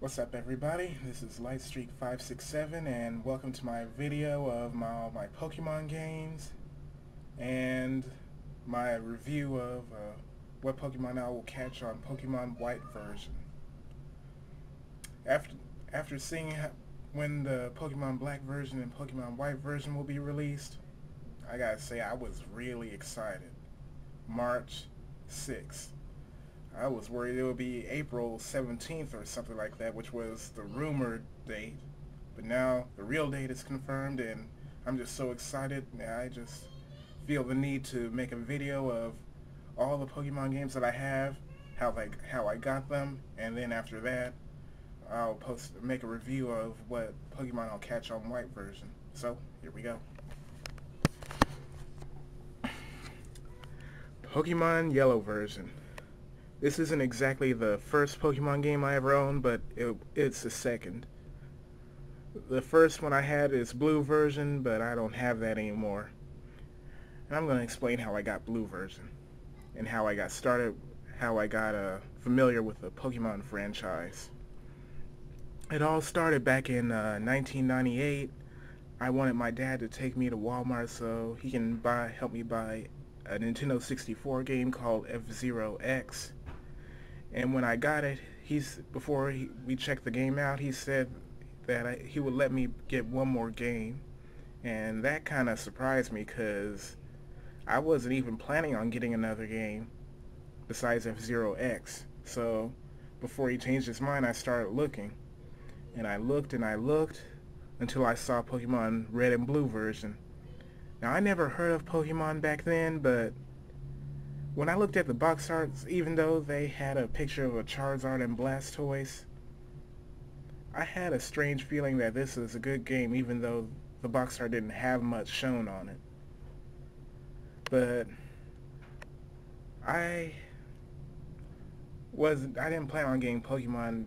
What's up, everybody? This is Lightstreak567 and welcome to my video of my Pokemon games and my review of what Pokemon I will catch on Pokemon White version. After seeing when the Pokemon Black version and Pokemon White version will be released, I gotta say I was really excited. March 6th. I was worried it would be April 17th or something like that, which was the rumored date. But now the real date is confirmed, and I'm just so excited. I just feel the need to make a video of all the Pokemon games that I have, how I got them, and then after that, I'll make a review of what Pokemon I'll catch on White version. So here we go. Pokemon Yellow version. This isn't exactly the first Pokemon game I ever owned, but it's the second. The first one I had is Blue version, but I don't have that anymore. And I'm going to explain how I got Blue version, and how I got started, how I got familiar with the Pokemon franchise. It all started back in 1998. I wanted my dad to take me to Walmart so he can help me buy a Nintendo 64 game called F-Zero X. And when I got it, before we checked the game out, he said that he would let me get one more game. And that kind of surprised me because I wasn't even planning on getting another game besides F-Zero X. So before he changed his mind, I started looking. And I looked and I looked until I saw Pokemon Red and Blue version. Now, I never heard of Pokemon back then, but when I looked at the box arts, even though they had a picture of a Charizard and Blastoise, I had a strange feeling that this is a good game, even though the box art didn't have much shown on it. But I didn't plan on getting Pokemon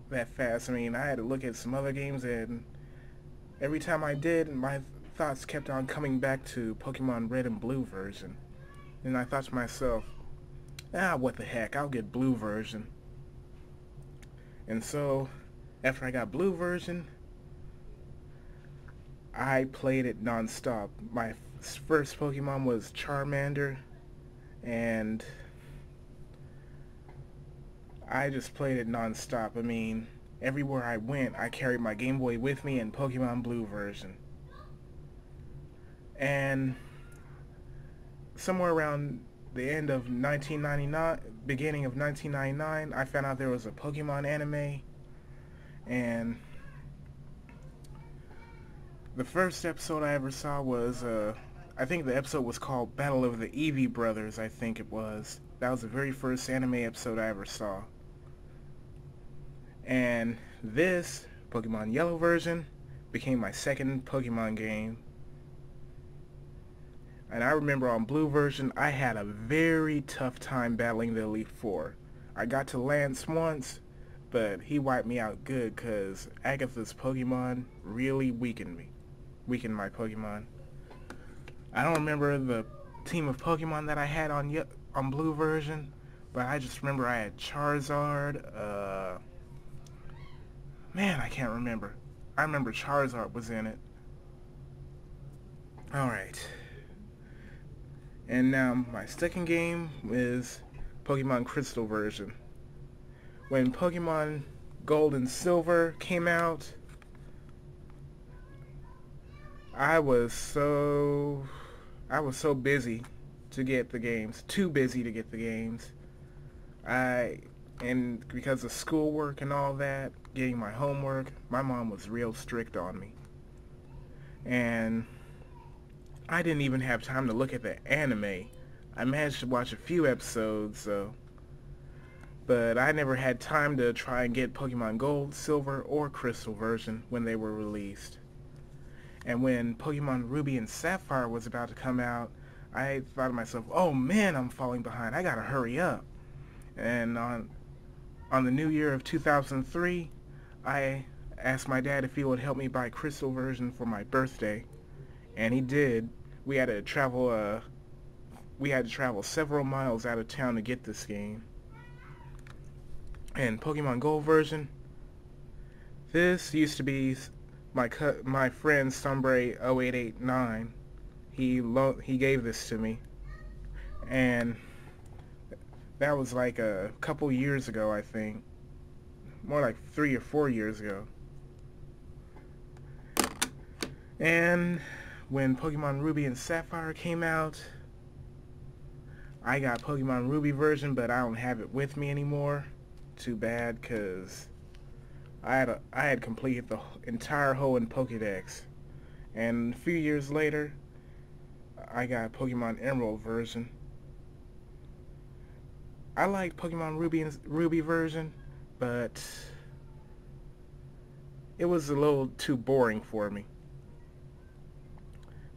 that fast. I mean, I had to look at some other games, and every time I did, my thoughts kept on coming back to Pokemon Red and Blue version. And I thought to myself, what the heck, I'll get Blue version. And so, after I got Blue version, I played it non-stop. My first Pokemon was Charmander, and I just played it non-stop. I mean, everywhere I went, I carried my Game Boy with me in Pokemon Blue version. And somewhere around the end of 1999, beginning of 1999, I found out there was a Pokemon anime, and the first episode I ever saw was, I think the episode was called Battle of the Eevee Brothers, I think it was. That was the very first anime episode I ever saw. And this, Pokemon Yellow version, became my second Pokemon game. And I remember on Blue version, I had a very tough time battling the Elite Four. I got to Lance once, but he wiped me out good because Agatha's Pokemon really weakened my Pokemon. I don't remember the team of Pokemon that I had on Blue version, but I just remember I had Charizard. Man, I can't remember. I remember Charizard was in it. Alright. And now my second game is Pokemon Crystal version. When Pokemon Gold and Silver came out, I was so busy to get the games. Too busy to get the games. And because of schoolwork and all that, getting my homework, my mom was real strict on me. And I didn't even have time to look at the anime. I managed to watch a few episodes, but I never had time to try and get Pokemon Gold, Silver, or Crystal version when they were released. And when Pokemon Ruby and Sapphire was about to come out, I thought to myself, oh man, I'm falling behind. I gotta hurry up. And on the new year of 2003, I asked my dad if he would help me buy Crystal version for my birthday. And he did. We had to travel several miles out of town to get this game. And Pokemon Gold version, This used to be my friend Sombre 0889. He gave this to me, and that was like a couple years ago, I think. More like 3 or 4 years ago. And when Pokemon Ruby and Sapphire came out, I got Pokemon Ruby version, but I don't have it with me anymore. Too bad, cause I had completed the entire Hoenn Pokédex, and a few years later, I got Pokemon Emerald version. I like Pokemon Ruby version, but it was a little too boring for me.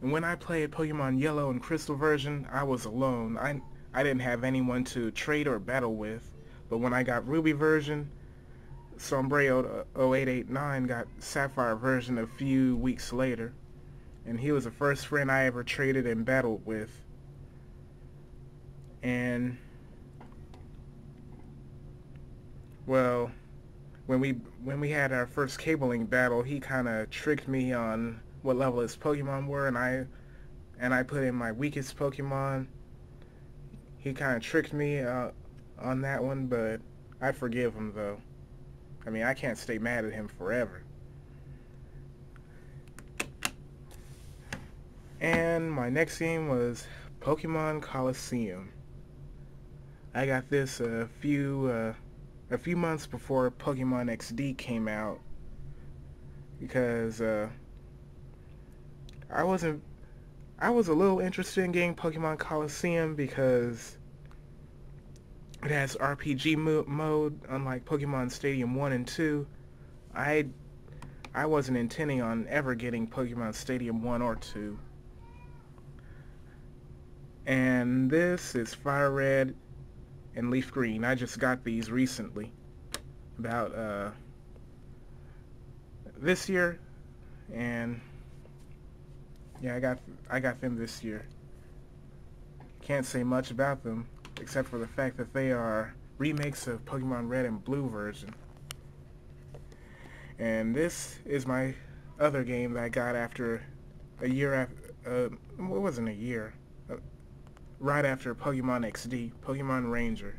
And when I played Pokemon Yellow and Crystal version, I was alone. I didn't have anyone to trade or battle with. But when I got Ruby version, Sombrero 0889 got Sapphire version a few weeks later. And he was the first friend I ever traded and battled with. And, well, when we had our first cabling battle, he kind of tricked me on what level his Pokemon were, and I put in my weakest Pokemon. He kind of tricked me on that one, but I forgive him though. I mean, I can't stay mad at him forever. And my next game was Pokemon Coliseum. I got this a few months before Pokemon XD came out, because I was a little interested in getting Pokemon Coliseum because it has RPG mode, unlike Pokemon Stadium 1 and 2. I wasn't intending on ever getting Pokemon Stadium 1 or 2. And this is Fire Red and Leaf Green. I just got these recently, about this year, and yeah, I got them this year. Can't say much about them except for the fact that they are remakes of Pokemon Red and Blue version. And this is my other game that I got after a year after, it wasn't a year, right after Pokemon XD, Pokemon Ranger.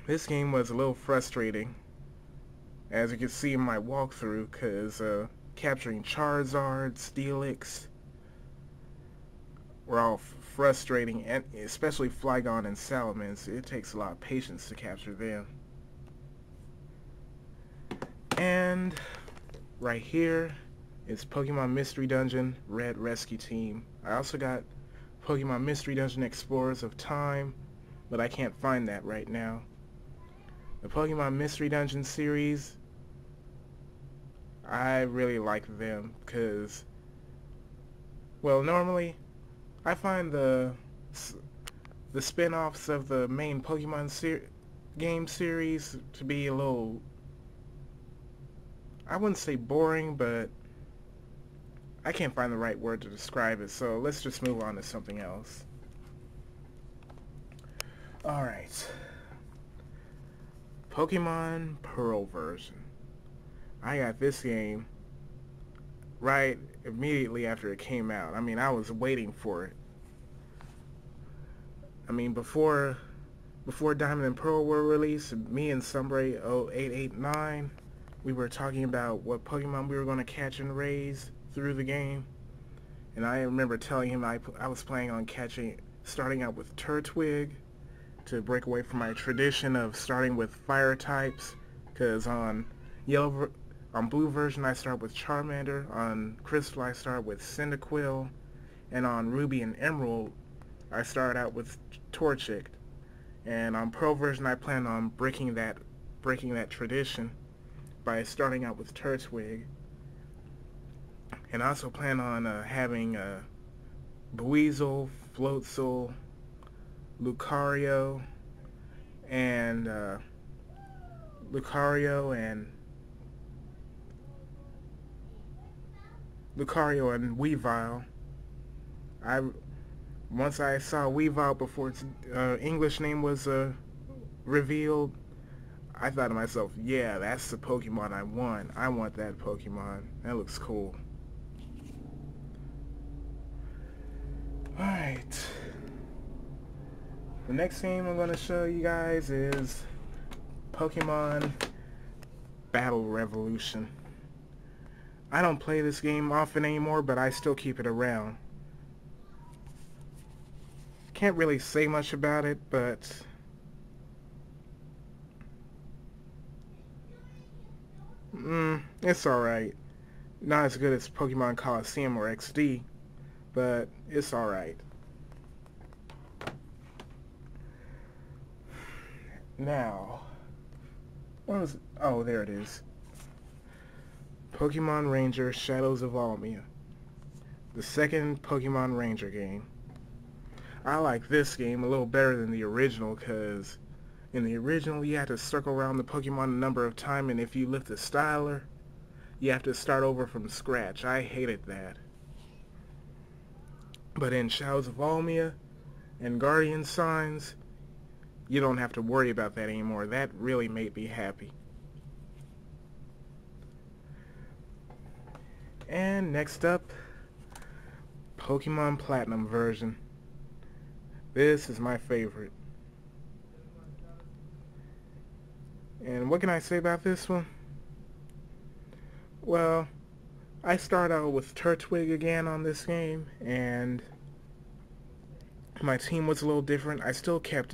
This game was a little frustrating, as you can see in my walkthrough, because capturing Charizard, Steelix were all frustrating, and especially Flygon and Salamence. It takes a lot of patience to capture them. And right here is Pokemon Mystery Dungeon Red Rescue Team. I also got Pokemon Mystery Dungeon Explorers of Time, but I can't find that right now. The Pokemon Mystery Dungeon series, I really like them because, well, normally I find the spin-offs of the main Pokemon game series to be a little, I wouldn't say boring, but I can't find the right word to describe it, so let's just move on to something else. Alright. Pokemon Pearl version. I got this game right immediately after it came out. I mean, I was waiting for it. I mean, before Diamond and Pearl were released, me and Sombre 0889, we were talking about what Pokemon we were going to catch and raise through the game. And I remember telling him I was planning on starting out with Turtwig to break away from my tradition of starting with fire types, because on Blue version I start with Charmander, on Crystal I start with Cyndaquil, and on Ruby and Emerald I start out with Torchic. And on Pearl version I plan on breaking that tradition by starting out with Turtwig. And I also plan on having Buizel, Floatzel, Lucario, and Weavile. Once I saw Weavile before its English name was revealed, I thought to myself, yeah, that's the Pokemon I want. I want that Pokemon. That looks cool. Alright. The next game I'm going to show you guys is Pokemon Battle Revolution. I don't play this game often anymore, but I still keep it around. Can't really say much about it, but it's alright. Not as good as Pokemon Coliseum or XD, but it's alright. Now, what was it? Oh, there it is. Pokemon Ranger Shadows of Almia. The second Pokemon Ranger game. I like this game a little better than the original because in the original you had to circle around the Pokemon a number of times, and if you lift the styler, you have to start over from scratch. I hated that. But in Shadows of Almia and Guardian Signs, you don't have to worry about that anymore. That really made me happy. And next up, Pokemon Platinum version. This is my favorite. And what can I say about this one? Well, I start out with Turtwig again on this game, and my team was a little different. I still had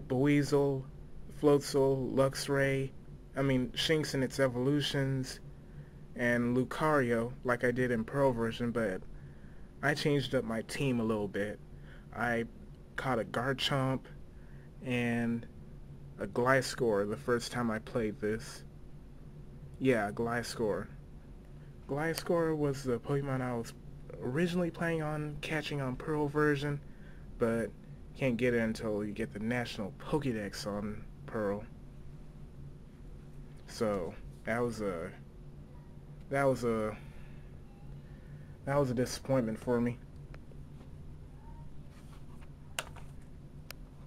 Buizel, Floatzel, Luxray, Shinx and its evolutions, and Lucario, like I did in Pearl version, but I changed up my team a little bit. I caught a Garchomp and a Gliscor the first time I played this. Yeah, Gliscor. Gliscor was the Pokemon I was originally planning on catching on Pearl version, but can't get it until you get the National Pokédex on Pearl. So that was a disappointment for me.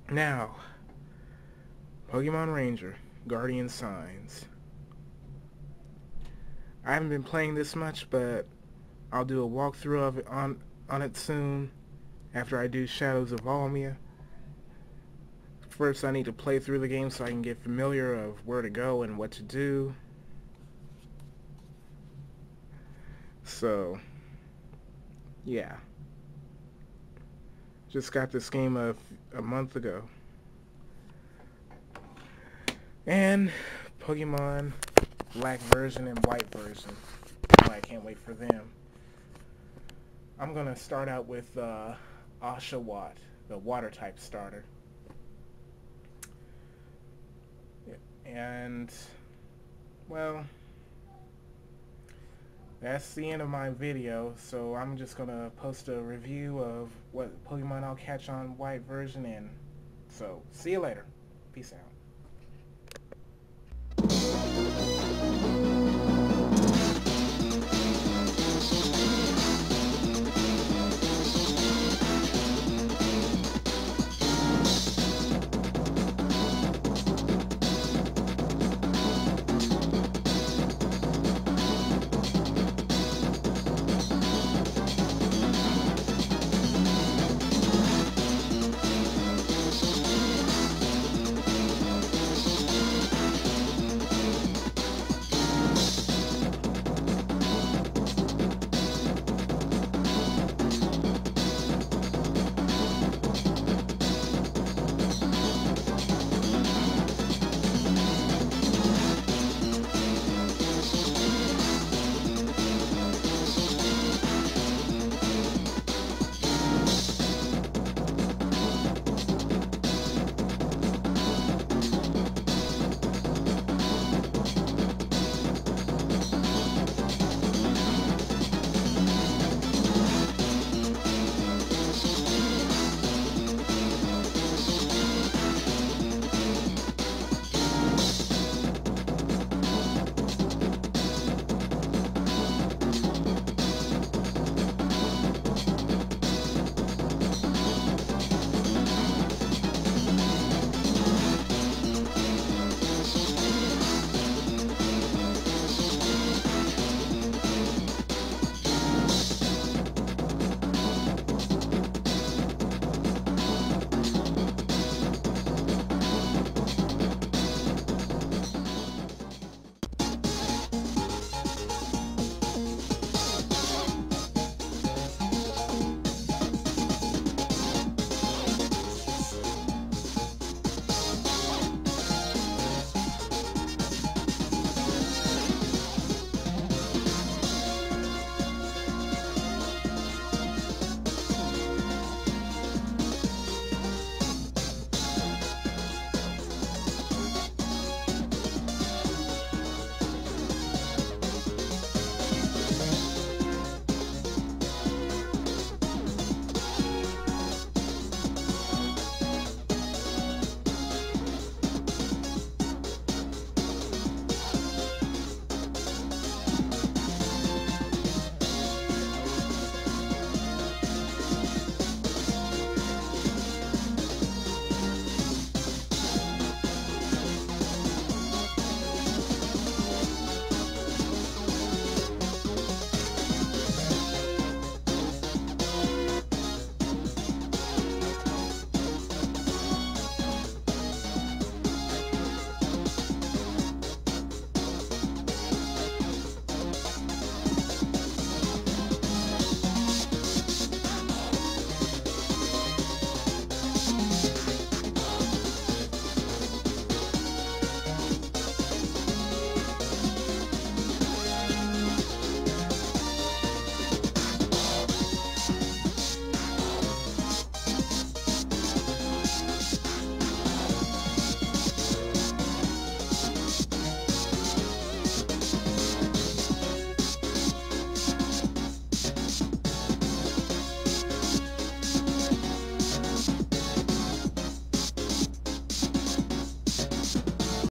Now, Pokemon Ranger, Guardian Signs. I haven't been playing this much, but I'll do a walkthrough of it on it soon after I do Shadows of Almia. First, I need to play through the game so I can get familiar of where to go and what to do. So, yeah. Just got this game a month ago. And Pokemon Black version and White version. Oh, I can't wait for them. I'm going to start out with Oshawott, the water type starter. And, well, that's the end of my video, so I'm just going to post a review of what Pokemon I'll catch on White version, and so see you later. Peace out.